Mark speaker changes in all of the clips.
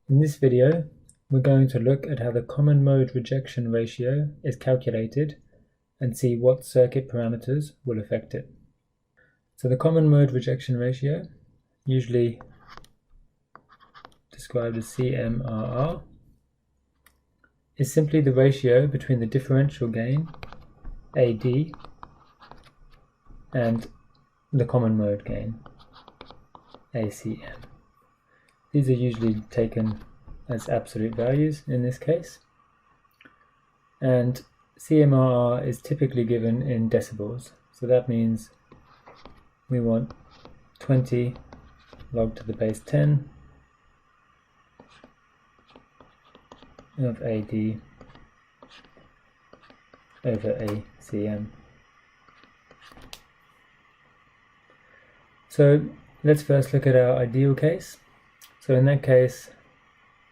Speaker 1: In this video, we're going to look at how the common mode rejection ratio is calculated and see what circuit parameters will affect it. So the common mode rejection ratio, usually described as CMRR, is simply the ratio between the differential gain, AD, and the common mode gain, ACM. These are usually taken as absolute values in this case, and CMRR is typically given in decibels, so that means we want 20 log to the base 10 of AD over ACM. So let's first look at our ideal case. So in that case,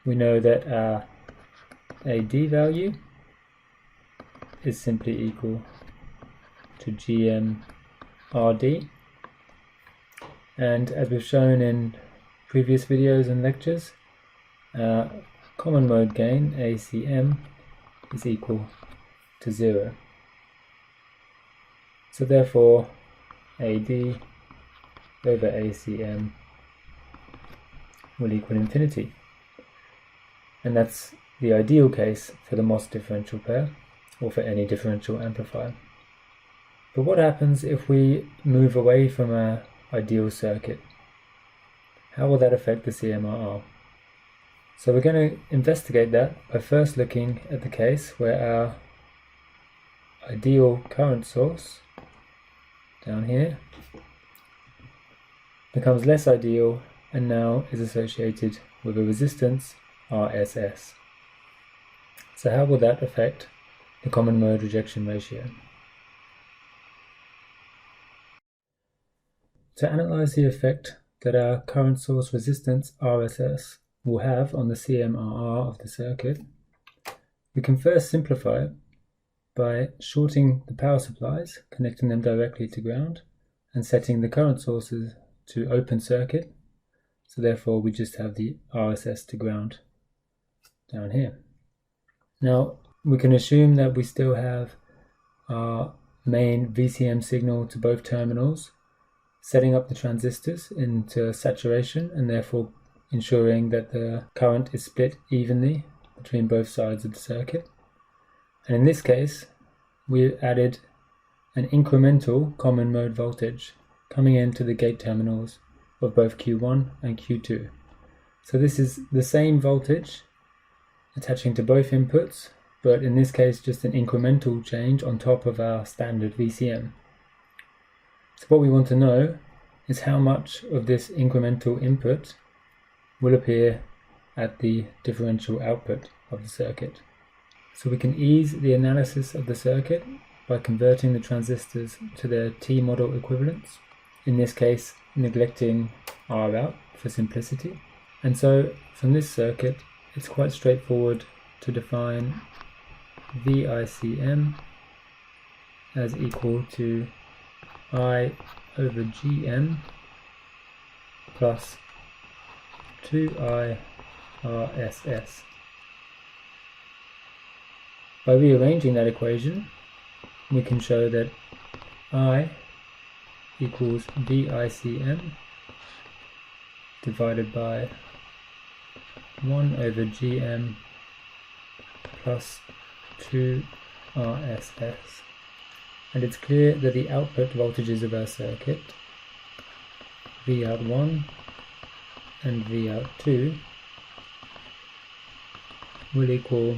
Speaker 1: we know that our AD value is simply equal to GMRD. And as we've shown in previous videos and lectures, our common mode gain, ACM, is equal to 0. So therefore, AD over ACM will equal infinity. And that's the ideal case for the MOS differential pair, or for any differential amplifier. But what happens if we move away from our ideal circuit? How will that affect the CMRR? So we're going to investigate that by first looking at the case where our ideal current source, down here, becomes less ideal and now is associated with a resistance RSS. So how will that affect the common mode rejection ratio? To analyze the effect that our current source resistance RSS will have on the CMRR of the circuit, we can first simplify it by shorting the power supplies, connecting them directly to ground, and setting the current sources to open circuit. So therefore we just have the RSS to ground down here. Now we can assume that we still have our main VCM signal to both terminals, setting up the transistors into saturation and therefore ensuring that the current is split evenly between both sides of the circuit. And in this case, we added an incremental common mode voltage coming into the gate terminals of both Q1 and Q2. So this is the same voltage attaching to both inputs, but in this case just an incremental change on top of our standard VCM. So what we want to know is how much of this incremental input will appear at the differential output of the circuit. So we can ease the analysis of the circuit by converting the transistors to their T-model equivalents, in this case neglecting R out for simplicity. And so from this circuit it's quite straightforward to define VICM as equal to I over GM plus 2I RSS. By rearranging that equation, we can show that I equals VICM divided by 1 over GM plus 2 RSS. And it's clear that the output voltages of our circuit, Vout1 and Vout2, will equal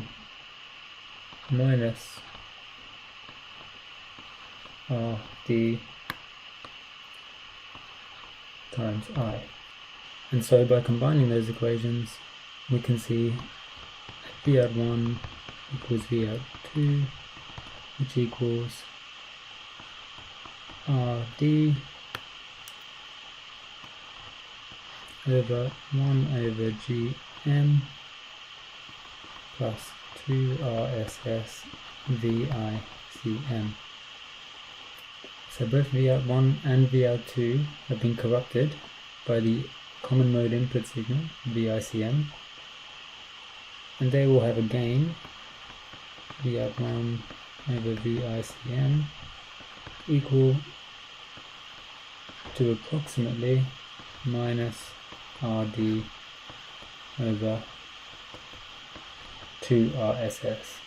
Speaker 1: minus RD times I. And so by combining those equations, we can see Vout1 equals Vout2, which equals RD over 1 over GM plus 2 RSS VICM. So both Vout1 and Vout2 have been corrupted by the common mode input signal, VICM, and they will have a gain V1 over VICM equal to approximately minus RD over 2RSS.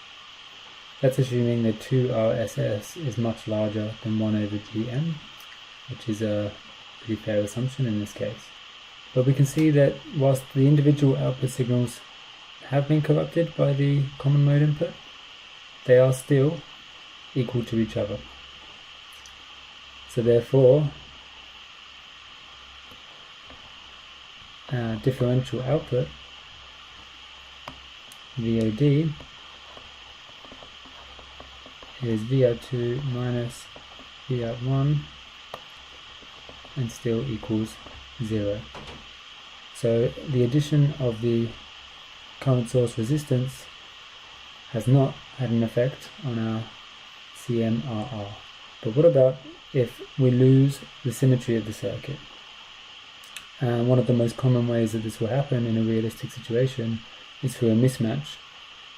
Speaker 1: That's assuming that 2RSS is much larger than 1 over GM, which is a pretty fair assumption in this case. But we can see that whilst the individual output signals have been corrupted by the common mode input, they are still equal to each other. So therefore, our differential output, VOD, is V2 minus V1 and still equals 0. So the addition of the current source resistance has not had an effect on our CMRR. But what about if we lose the symmetry of the circuit? And one of the most common ways that this will happen in a realistic situation is through a mismatch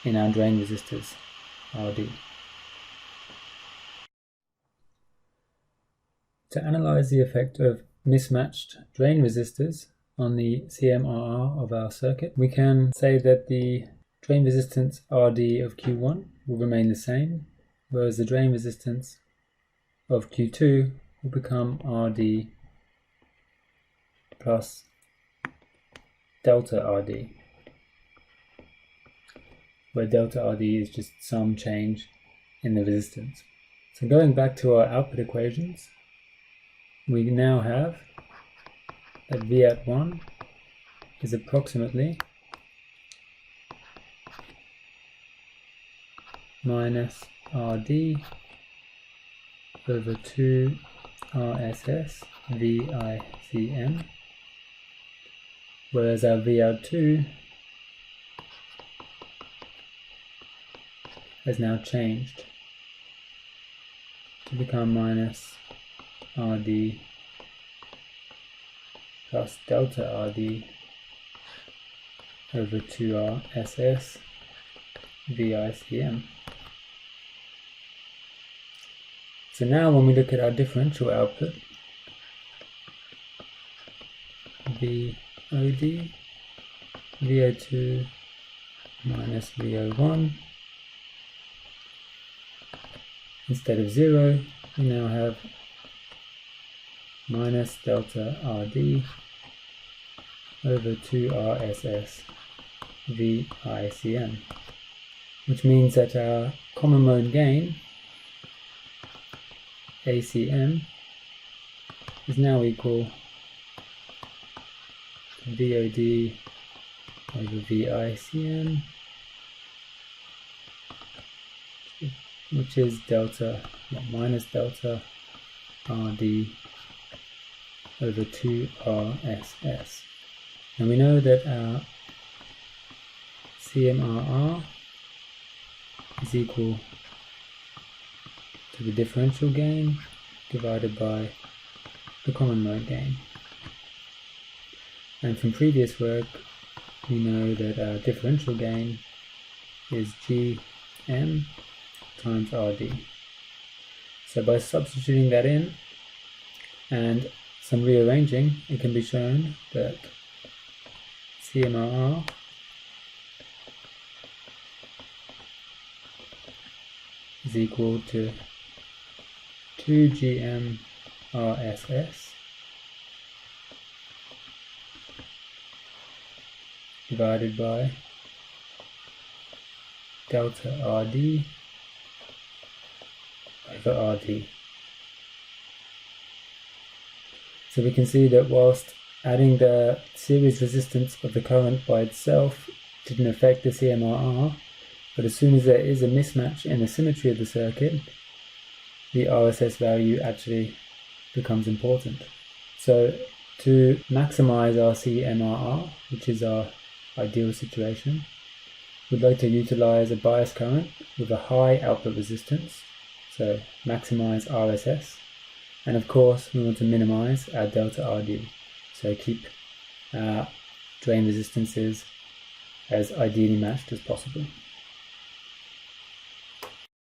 Speaker 1: in our drain resistors, RD. To analyze the effect of mismatched drain resistors on the CMRR of our circuit, we can say that the drain resistance RD of Q1 will remain the same, whereas the drain resistance of Q2 will become RD plus delta RD, where delta RD is just some change in the resistance. So going back to our output equations, we now have that V1 is approximately minus RD over 2 RSS VICM, whereas our V2 has now changed to become minus RD plus delta RD over 2RSS VICM. So now when we look at our differential output, VOD, VO2 minus VO1, instead of 0, we now have minus delta RD over 2RSS VICM, which means that our common mode gain, ACM, is now equal to VOD over VICM, which is minus delta RD over 2RSS. And we know that our CMRR is equal to the differential gain divided by the common mode gain. And from previous work, we know that our differential gain is GM times RD. So by substituting that in and some rearranging, it can be shown that CMRR is equal to 2GM RSS divided by delta RD over RD. So we can see that whilst adding the series resistance of the current by itself didn't affect the CMRR, but as soon as there is a mismatch in the symmetry of the circuit, the RSS value actually becomes important. So to maximize our CMRR, which is our ideal situation, we'd like to utilize a bias current with a high output resistance, so maximize RSS, and of course we want to minimize our delta RD, so keep our drain resistances as ideally matched as possible.